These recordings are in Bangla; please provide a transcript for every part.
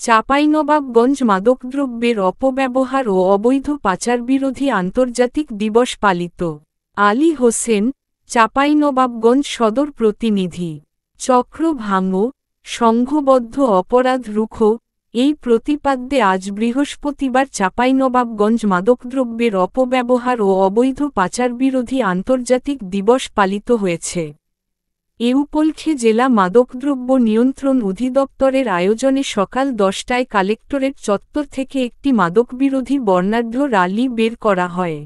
চাঁপাইনবাবগঞ্জ মাদকদ্রব্যের অপব্যবহার ও অবৈধ পাচার বিরোধী আন্তর্জাতিক দিবস পালিত। আলী হোসেন, চাঁপাইনবাবগঞ্জ সদর প্রতিনিধি। চক্র ভাঙো, সংঘবদ্ধ অপরাধ রুখো, এই প্রতিপাদ্যে আজ বৃহস্পতিবার চাঁপাইনবাবগঞ্জ মাদকদ্রব্যের অপব্যবহার ও অবৈধ পাচার বিরোধী আন্তর্জাতিক দিবস পালিত হয়েছে। এ উপলক্ষে জেলা মাদকদ্রব্য নিয়ন্ত্রণ অধিদপ্তরের আয়োজনে সকাল 10টায় কালেক্টরেট চত্বর থেকে একটি মাদকবিরোধী বর্ণাঢ্য র্যালি বের করা হয়।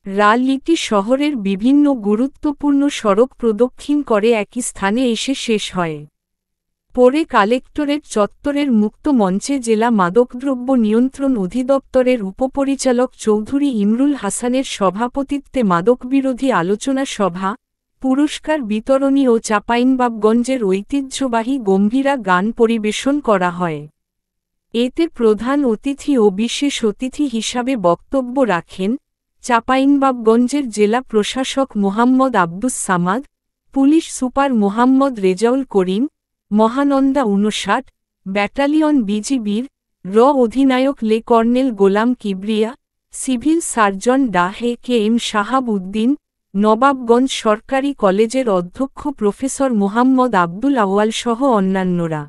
র্যালিটি শহরের বিভিন্ন গুরুত্বপূর্ণ সড়ক প্রদক্ষিণ করে একই স্থানে এসে শেষ হয়। পরে কালেক্টরেট চত্বরের মুক্ত মঞ্চে জেলা মাদকদ্রব্য নিয়ন্ত্রণ অধিদপ্তরের উপপরিচালক চৌধুরী ইমরুল হাসানের সভাপতিত্বে মাদকবিরোধী আলোচনা সভা, পুরস্কার বিতরণী ও চাঁপাইনবাবগঞ্জের ঐতিহ্যবাহী গম্ভীরা গান পরিবেশন করা হয়। এতে প্রধান অতিথি ও বিশেষ অতিথি হিসাবে বক্তব্য রাখেন চাঁপাইনবাবগঞ্জের জেলা প্রশাসক Mohammad Abdus Samad, police super Mohammad Rezaul Karim, Mahananda ৫৯ battalion বিজিবির অধিনায়ক লে colonel Golam Kibria, civil surgeon ডাহে কে এম শাহাব উদ্দিন, নবাবগঞ্জ সরকারি কলেজের অধ্যক্ষ প্রফেসর মোহাম্মদ আব্দুল আউয়াল সহ অন্যান্যরা।